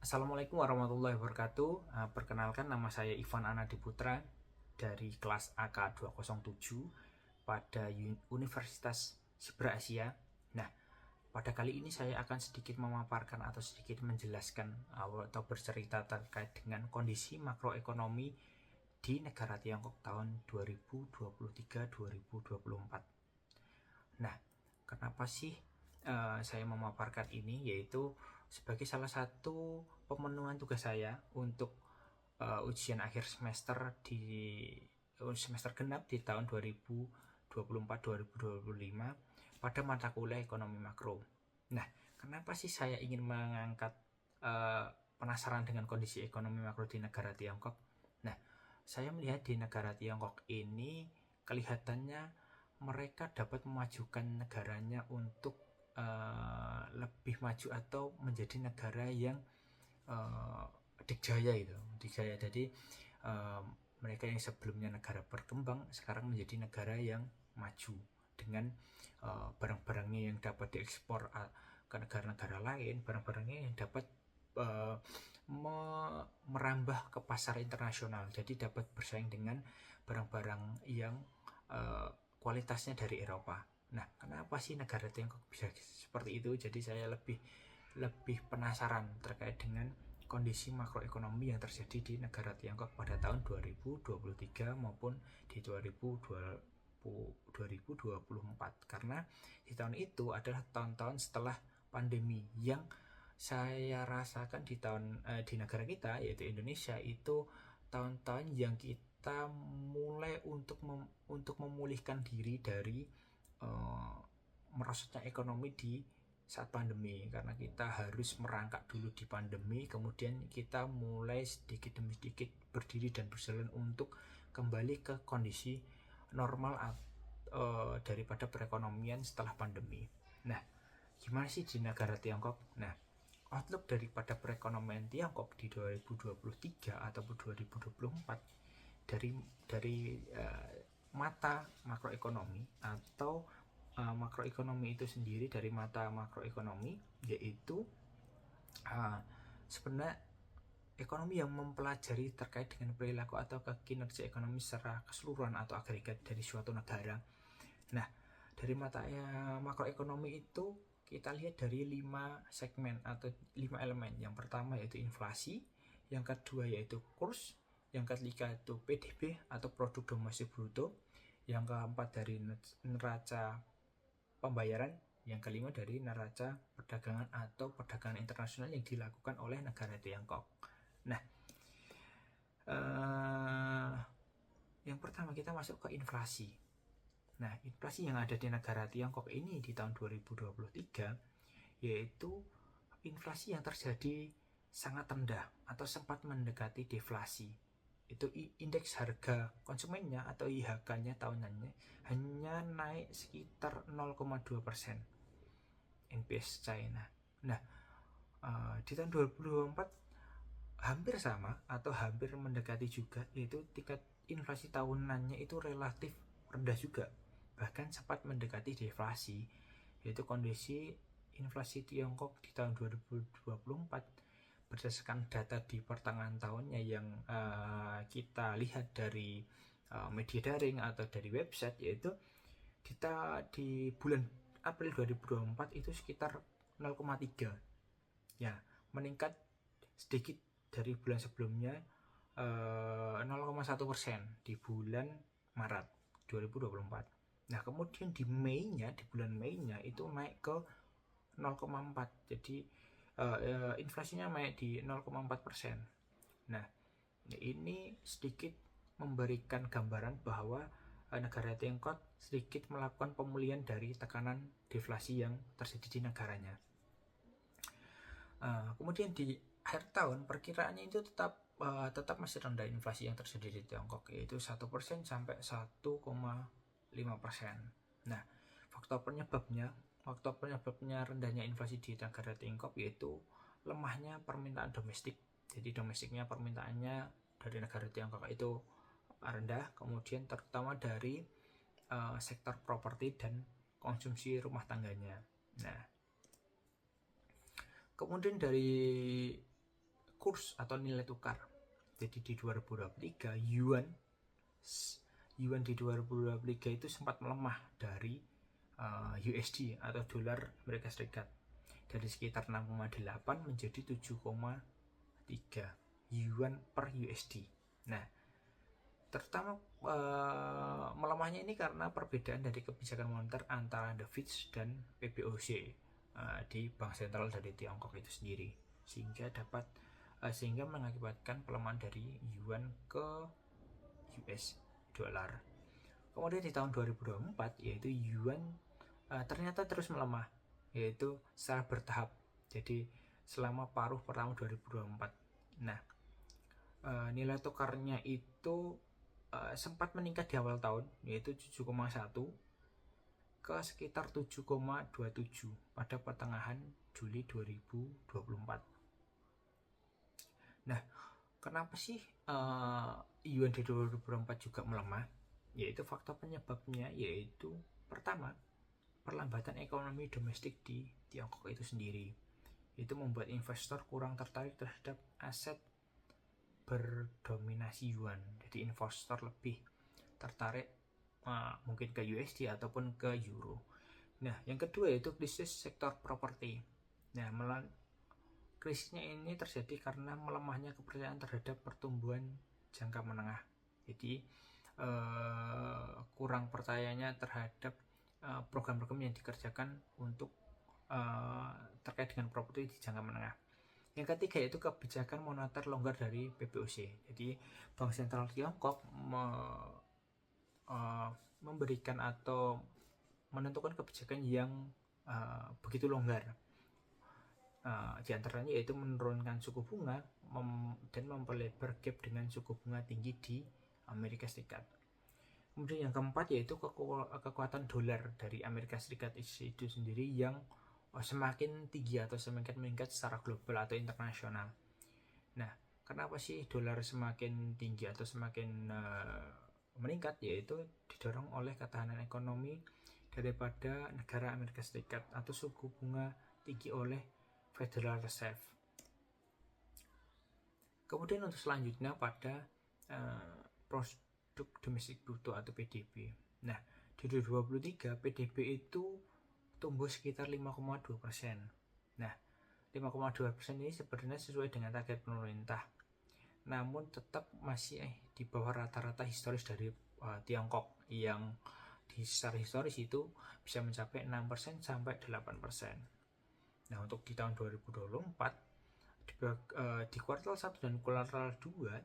Assalamualaikum warahmatullahi wabarakatuh. Perkenalkan, nama saya Ivan Anadiputra dari kelas AK 207 pada Universitas Siber Asia. Nah, pada kali ini saya akan sedikit memaparkan atau sedikit menjelaskan atau bercerita terkait dengan kondisi makroekonomi di negara Tiongkok tahun 2023-2024. Nah, kenapa sih saya memaparkan ini? Yaitu sebagai salah satu pemenuhan tugas saya untuk ujian akhir semester di semester genap di tahun 2024-2025 pada mata kuliah ekonomi makro. Nah, kenapa sih saya ingin mengangkat penasaran dengan kondisi ekonomi makro di negara Tiongkok? Nah, saya melihat di negara Tiongkok ini kelihatannya mereka dapat memajukan negaranya untuk lebih maju atau menjadi negara yang dikjaya itu, dikjaya. Jadi mereka yang sebelumnya negara berkembang sekarang menjadi negara yang maju dengan barang-barangnya yang dapat diekspor ke negara-negara lain, barang-barangnya yang dapat merambah ke pasar internasional, jadi dapat bersaing dengan barang-barang yang kualitasnya dari Eropa. Nah, kenapa sih negara Tiongkok bisa seperti itu? Jadi saya lebih penasaran terkait dengan kondisi makroekonomi yang terjadi di negara Tiongkok pada tahun 2023 maupun di 2024, karena di tahun itu adalah tahun-tahun setelah pandemi yang saya rasakan di negara kita yaitu Indonesia itu tahun-tahun yang kita mulai untuk memulihkan diri dari merosotnya ekonomi di saat pandemi, karena kita harus merangkak dulu di pandemi, kemudian kita mulai sedikit demi sedikit berdiri dan berjalan untuk kembali ke kondisi normal daripada perekonomian setelah pandemi. Nah, gimana sih di negara Tiongkok? Nah, outlook daripada perekonomian Tiongkok di 2023 ataupun 2024 dari mata makroekonomi atau makroekonomi itu sendiri, dari mata makroekonomi, yaitu sebenarnya ekonomi yang mempelajari terkait dengan perilaku atau kinerja ekonomi secara keseluruhan atau agregat dari suatu negara. Nah, dari mata makroekonomi itu kita lihat dari 5 segmen atau 5 elemen. Yang pertama yaitu inflasi, yang kedua yaitu kurs, yang ketiga itu PDB atau produk domestik bruto, yang keempat dari neraca pembayaran, yang kelima dari neraca perdagangan atau perdagangan internasional yang dilakukan oleh negara Tiongkok. Nah, yang pertama kita masuk ke inflasi. Nah, inflasi yang ada di negara Tiongkok ini di tahun 2023 yaitu inflasi yang terjadi sangat rendah atau sempat mendekati deflasi. Itu indeks harga konsumennya atau IHK-nya tahunannya hanya naik sekitar 0,2% NPS China. Nah, di tahun 2024 hampir sama atau hampir mendekati juga, yaitu tingkat inflasi tahunannya itu relatif rendah juga, bahkan sempat mendekati deflasi, yaitu kondisi inflasi Tiongkok di tahun 2024 berdasarkan data di pertengahan tahunnya yang kita lihat dari media daring atau dari website, yaitu kita di bulan April 2024 itu sekitar 0,3, ya, meningkat sedikit dari bulan sebelumnya 0,1% di bulan Maret 2024. Nah, kemudian di bulan Mei-nya itu naik ke 0,4. Jadi inflasinya naik di 0,4%. Nah, ini sedikit memberikan gambaran bahwa negara Tiongkok sedikit melakukan pemulihan dari tekanan deflasi yang terjadi di negaranya. Kemudian di akhir tahun perkiraannya itu tetap masih rendah inflasi yang terjadi di Tiongkok, yaitu 1% sampai 1,5%. Nah, faktor penyebabnya rendahnya inflasi di negara Tiongkok yaitu lemahnya permintaan domestik. Jadi domestiknya, permintaannya dari negara Tiongkok itu rendah, kemudian terutama dari sektor properti dan konsumsi rumah tangganya. Nah, kemudian dari kurs atau nilai tukar. Jadi di 2023 yuan di 2023 itu sempat melemah dari USD atau dolar Amerika Serikat, dari sekitar 6,8 menjadi 7,3 yuan per USD. Nah, terutama melemahnya ini karena perbedaan dari kebijakan moneter antara The Fed dan PBOC di Bank Sentral dari Tiongkok itu sendiri, sehingga mengakibatkan pelemahan dari yuan ke US dollar. Kemudian di tahun 2024 yaitu yuan ternyata terus melemah, yaitu secara bertahap. Jadi selama paruh pertama 2024. Nah, nilai tukarnya itu sempat meningkat di awal tahun, yaitu 7,1 ke sekitar 7,27 pada pertengahan Juli 2024. Nah, kenapa sih yuan di 2024 juga melemah? Yaitu faktor penyebabnya yaitu pertama, perlambatan ekonomi domestik di Tiongkok itu sendiri. Itu membuat investor kurang tertarik terhadap aset berdominasi yuan. Jadi investor lebih tertarik mungkin ke USD ataupun ke euro. Nah, yang kedua yaitu krisis sektor properti. Nah, krisisnya ini terjadi karena melemahnya kepercayaan terhadap pertumbuhan jangka menengah. Jadi kurang percayanya terhadap program-program yang dikerjakan untuk terkait dengan properti di jangka menengah. Yang ketiga yaitu kebijakan moneter longgar dari PBOC. Jadi Bank Sentral Tiongkok memberikan atau menentukan kebijakan yang begitu longgar. Di antaranya yaitu menurunkan suku bunga dan memperlebar gap dengan suku bunga tinggi di Amerika Serikat. Kemudian yang keempat yaitu kekuatan dolar dari Amerika Serikat itu sendiri yang semakin tinggi atau semakin meningkat secara global atau internasional. Nah, kenapa sih dolar semakin tinggi atau semakin meningkat? Yaitu didorong oleh ketahanan ekonomi daripada negara Amerika Serikat atau suku bunga tinggi oleh Federal Reserve. Kemudian untuk selanjutnya pada produk domestik bruto atau PDB. Nah, di 2023 PDB itu tumbuh sekitar 5,2%. Nah, 5,2% ini sebenarnya sesuai dengan target pemerintah, namun tetap masih di bawah rata-rata historis dari Tiongkok yang secara historis itu bisa mencapai 6% sampai 8%. Nah, untuk di tahun 2024 di kuartal 1 dan kuartal 2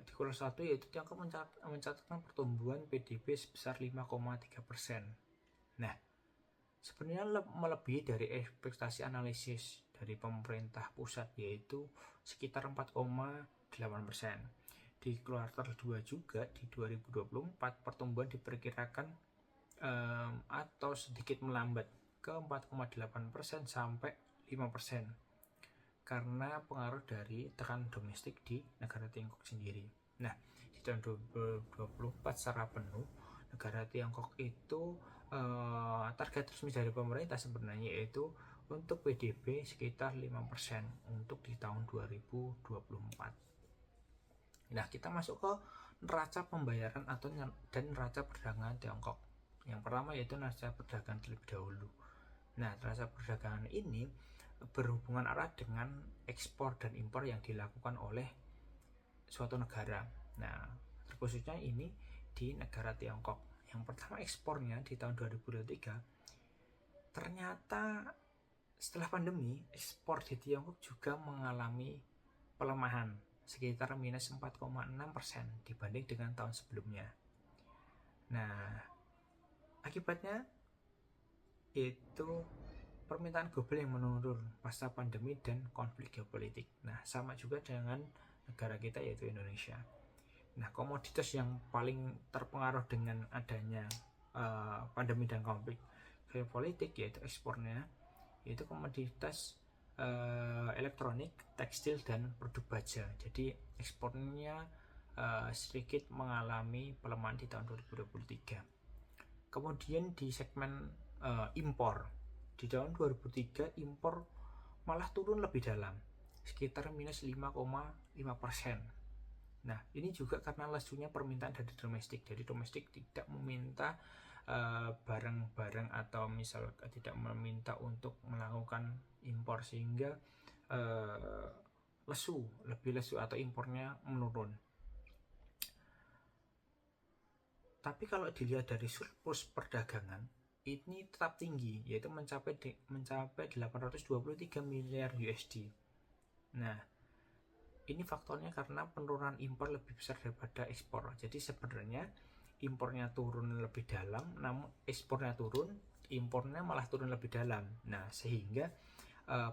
di kuartal 1 yaitu Tiongkok mencatatkan pertumbuhan PDB sebesar 5,3%. Nah, sebenarnya melebihi dari ekspektasi analisis dari pemerintah pusat yaitu sekitar 4,8%. Di kuartal 2 juga di 2024 pertumbuhan diperkirakan atau sedikit melambat ke 4,8% sampai 5% karena pengaruh dari tekanan domestik di negara Tiongkok sendiri. Nah, di tahun 2024 secara penuh negara Tiongkok itu target resmi dari pemerintah sebenarnya yaitu untuk PDB sekitar 5% untuk di tahun 2024. Nah, kita masuk ke neraca pembayaran dan neraca perdagangan Tiongkok. Yang pertama yaitu neraca perdagangan terlebih dahulu. Nah, neraca perdagangan ini berhubungan erat dengan ekspor dan impor yang dilakukan oleh suatu negara. Nah, terkhususnya ini di negara Tiongkok. Yang pertama ekspornya di tahun 2023 ternyata setelah pandemi ekspor di Tiongkok juga mengalami pelemahan sekitar minus 4,6% dibanding dengan tahun sebelumnya. Nah, akibatnya itu permintaan global yang menurun pasca pandemi dan konflik geopolitik. Nah, sama juga dengan negara kita yaitu Indonesia. Nah, komoditas yang paling terpengaruh dengan adanya pandemi dan konflik geopolitik yaitu ekspornya, yaitu komoditas elektronik, tekstil, dan produk baja. Jadi ekspornya sedikit mengalami pelemahan di tahun 2023. Kemudian di segmen impor, di tahun 2003 impor malah turun lebih dalam sekitar minus 5,5%. Nah, ini juga karena lesunya permintaan dari domestik. Jadi domestik tidak meminta barang-barang atau misal tidak meminta untuk melakukan impor, sehingga lebih lesu atau impornya menurun. Tapi kalau dilihat dari surplus perdagangan, ini tetap tinggi, yaitu mencapai 823 miliar USD. Nah, ini faktornya karena penurunan impor lebih besar daripada ekspor. Jadi sebenarnya impornya turun lebih dalam, namun ekspornya turun, impornya malah turun lebih dalam. Nah, sehingga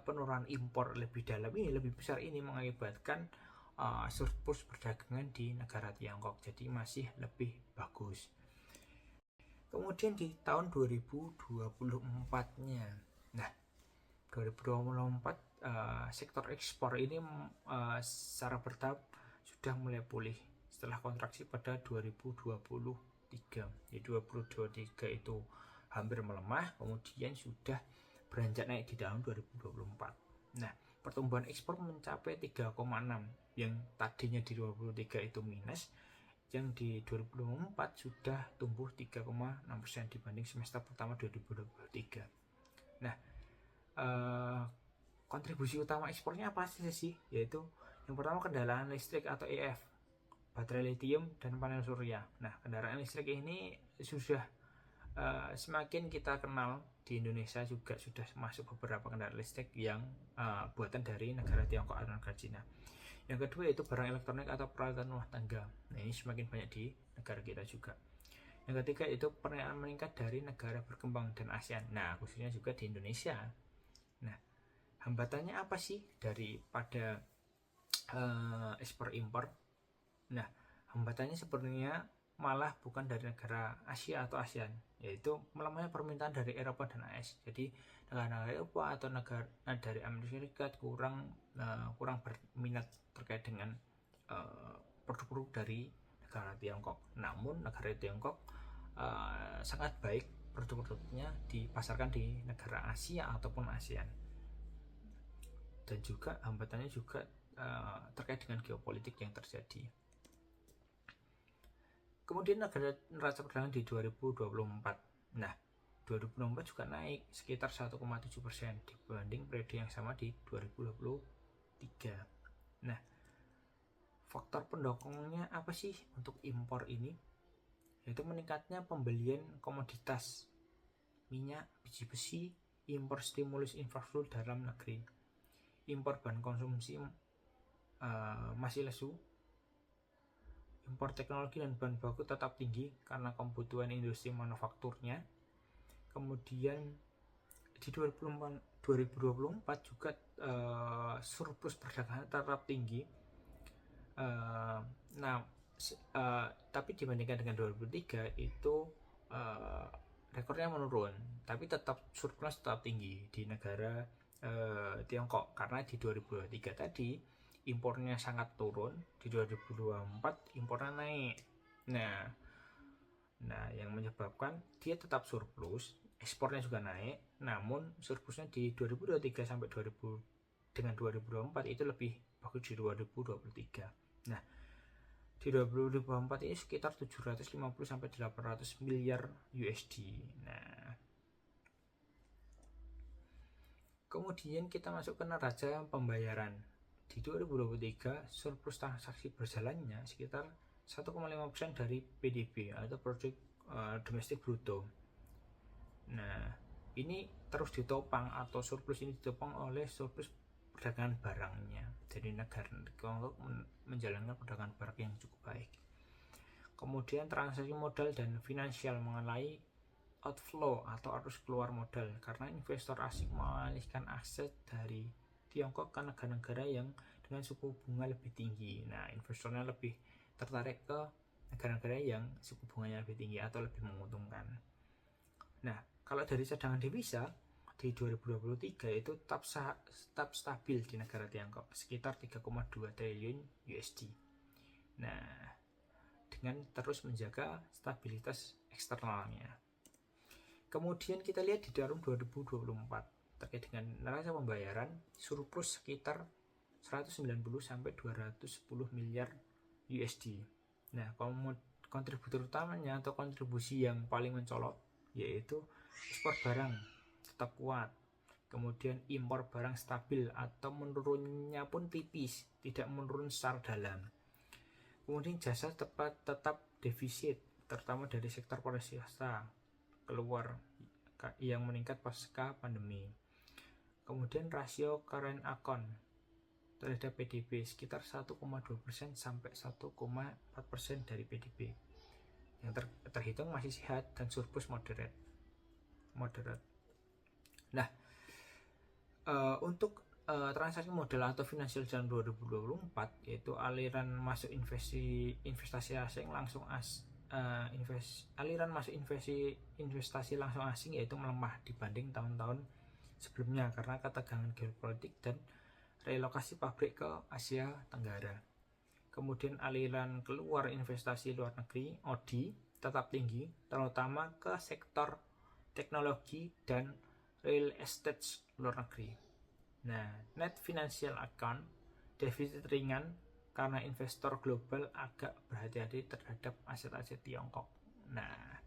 penurunan impor lebih dalam ini lebih besar, ini mengakibatkan surplus perdagangan di negara Tiongkok. Jadi masih lebih bagus. Kemudian di tahun 2024-nya, nah 2024 sektor ekspor ini secara bertahap sudah mulai pulih setelah kontraksi pada 2023. Di 2023 itu hampir melemah, kemudian sudah beranjak naik di tahun 2024. Nah, pertumbuhan ekspor mencapai 3,6, yang tadinya di 2023 itu minus, yang di 2024 sudah tumbuh 3,6% dibanding semester pertama 2023. Nah, kontribusi utama ekspornya apa sih? Yaitu yang pertama kendaraan listrik atau EF, baterai lithium, dan panel surya. Nah, kendaraan listrik ini sudah semakin kita kenal di Indonesia, juga sudah masuk beberapa kendaraan listrik yang buatan dari negara Tiongkok atau negara Cina. Yang kedua yaitu barang elektronik atau peralatan rumah tangga. Nah, ini semakin banyak di negara kita juga. Yang ketiga itu permintaan meningkat dari negara berkembang dan ASEAN. Nah, khususnya juga di Indonesia. Nah, hambatannya apa sih daripada ekspor impor? Nah, hambatannya sebenarnya malah bukan dari negara Asia atau ASEAN, yaitu melemahnya permintaan dari Eropa dan AS. Jadi negara Eropa atau negara dari Amerika Serikat kurang berminat terkait dengan produk-produk dari negara Tiongkok. Namun negara Tiongkok sangat baik produk-produknya dipasarkan di negara Asia ataupun ASEAN. Dan juga hambatannya juga terkait dengan geopolitik yang terjadi. Kemudian neraca perdagangan di 2024. Nah, 2024 juga naik sekitar 1,7% dibanding periode yang sama di 2023. Nah, faktor pendukungnya apa sih untuk impor ini? Yaitu meningkatnya pembelian komoditas minyak, biji besi, impor stimulus infrastruktur dalam negeri, impor bahan konsumsi masih lesu, impor teknologi dan bahan baku tetap tinggi karena kebutuhan industri manufakturnya. Kemudian di 2024 juga surplus perdagangan tetap tinggi. Tapi dibandingkan dengan 2003 itu rekornya menurun, tapi tetap surplus tetap tinggi di negara Tiongkok, karena di 2023 tadi impornya sangat turun, di 2024 impornya naik. Nah, yang menyebabkan dia tetap surplus, ekspornya juga naik, namun surplusnya di 2023 sampai 2024 itu lebih bagus di 2023. Nah, di 2024 ini sekitar 750 sampai 800 miliar USD. Nah, kemudian kita masuk ke neraca pembayaran. Di 2023 surplus transaksi berjalannya sekitar 1,5% dari PDB atau produk domestik bruto. Nah, ini terus ditopang, atau surplus ini ditopang oleh surplus perdagangan barangnya. Jadi negara Tiongkok menjalankan perdagangan barang yang cukup baik. Kemudian transaksi modal dan finansial mengenai outflow atau arus keluar modal, karena investor asing mengalihkan aset dari Tiongkok ke negara-negara yang dengan suku bunga lebih tinggi. Nah, investornya lebih tertarik ke negara-negara yang suku bunganya lebih tinggi atau lebih menguntungkan. Nah, kalau dari cadangan devisa di 2023 itu tetap stabil di negara Tiongkok sekitar 3,2 triliun USD. Nah, dengan terus menjaga stabilitas eksternalnya. Kemudian kita lihat di tahun 2024 terkait dengan neraca pembayaran, surplus sekitar 190 sampai 210 miliar USD. Nah, kontributor utamanya atau kontribusi yang paling mencolok yaitu ekspor barang tetap kuat. Kemudian impor barang stabil atau menurunnya pun tipis, tidak menurun secara dalam. Kemudian jasa tetap defisit, terutama dari sektor pariwisata keluar yang meningkat pasca pandemi. Kemudian rasio current account terhadap PDB sekitar 1,2% sampai 1,4% dari PDB yang terhitung masih sehat dan surplus moderat. Nah, untuk transaksi modal atau finansial tahun 2024 yaitu aliran masuk investasi asing langsung aliran masuk investasi langsung asing yaitu melemah dibanding tahun-tahun sebelumnya karena ketegangan geopolitik dan relokasi pabrik ke Asia Tenggara. Kemudian aliran keluar investasi luar negeri (ODI) tetap tinggi, terutama ke sektor teknologi dan real estate luar negeri. Nah, net financial account defisit ringan karena investor global agak berhati-hati terhadap aset-aset Tiongkok. Nah,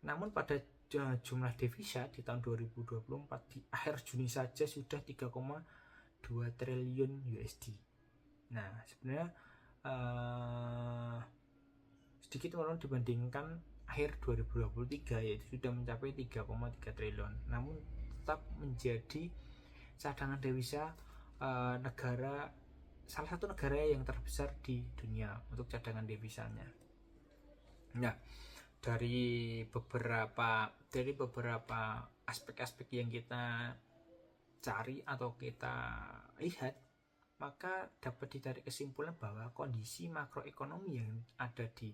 namun pada jumlah devisa di tahun 2024 di akhir Juni saja sudah 3,2 triliun USD. Nah, sebenarnya sedikit menurun dibandingkan akhir 2023 yaitu sudah mencapai 3,3 triliun. Namun tetap menjadi cadangan devisa salah satu negara yang terbesar di dunia untuk cadangan devisanya. Nah, dari beberapa aspek-aspek yang kita cari atau kita lihat, maka dapat ditarik kesimpulan bahwa kondisi makroekonomi yang ada di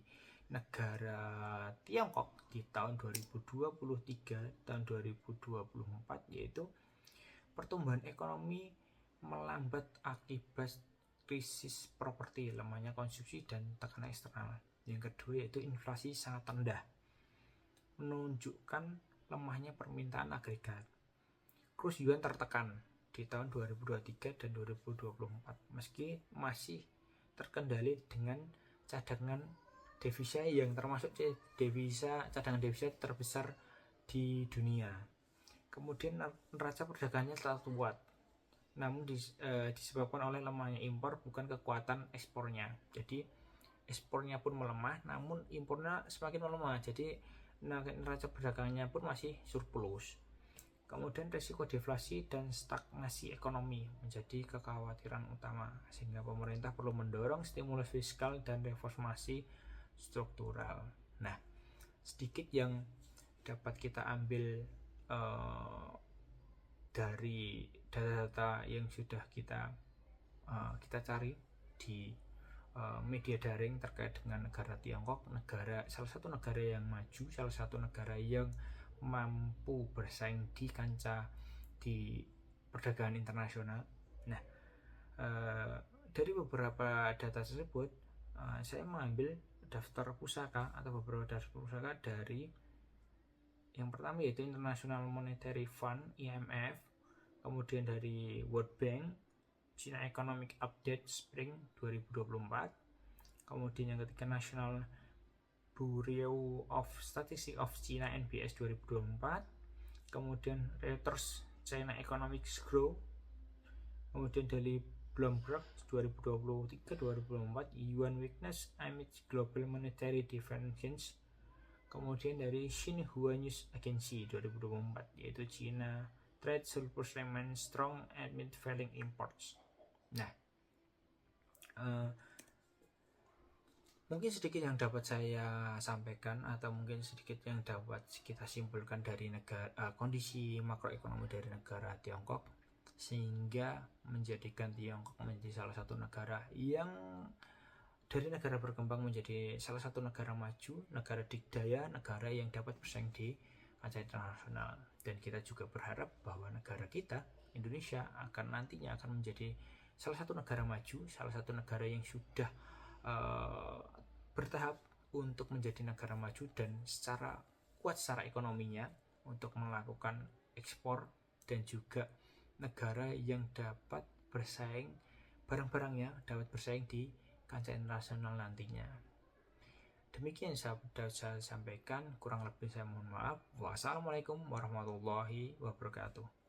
negara Tiongkok di tahun 2023 dan 2024 yaitu pertumbuhan ekonomi melambat akibat krisis properti, lemahnya konsumsi dan tekanan eksternal. Yang kedua yaitu inflasi sangat rendah, menunjukkan lemahnya permintaan agregat. Kurs yuan tertekan di tahun 2023 dan 2024 meski masih terkendali dengan cadangan devisa yang termasuk cadangan devisa terbesar di dunia. Kemudian neraca perdagangannya tetap kuat, namun disebabkan oleh lemahnya impor bukan kekuatan ekspornya. Jadi ekspornya pun melemah, namun impornya semakin melemah. Jadi neraca perdagangannya pun masih surplus. Kemudian risiko deflasi dan stagnasi ekonomi menjadi kekhawatiran utama, sehingga pemerintah perlu mendorong stimulus fiskal dan reformasi struktural. Nah, sedikit yang dapat kita ambil dari data-data yang sudah kita cari di media daring terkait dengan negara Tiongkok, salah satu negara yang maju, salah satu negara yang mampu bersaing di kancah di perdagangan internasional. Nah, dari beberapa data tersebut saya mengambil daftar pusaka atau beberapa daftar pusaka dari yang pertama yaitu International Monetary Fund (IMF), kemudian dari World Bank, China Economic Update Spring 2024, kemudian yang ketiga National Bureau of Statistics of China (NBS) 2024, kemudian Reuters China Economics Growth, kemudian dari Bloomberg 2023-2024 Yuan Weakness Amid Global Monetary Divergence, kemudian dari Xinhua News Agency 2024 yaitu China Trade Surplus Remains Strong Amid Falling Imports. Nah, mungkin sedikit yang dapat saya sampaikan atau mungkin sedikit yang dapat kita simpulkan dari kondisi makroekonomi dari negara Tiongkok, sehingga menjadikan Tiongkok menjadi salah satu negara yang dari negara berkembang menjadi salah satu negara maju, negara dikdaya, negara yang dapat bersaing di kancah internasional. Dan kita juga berharap bahwa negara kita, Indonesia, nantinya akan menjadi salah satu negara maju, salah satu negara yang sudah bertahap untuk menjadi negara maju dan secara kuat secara ekonominya untuk melakukan ekspor, dan juga negara yang dapat bersaing, barang-barangnya dapat bersaing di kancah internasional nantinya. Demikian sudah saya sampaikan, kurang lebih saya mohon maaf. Wassalamualaikum warahmatullahi wabarakatuh.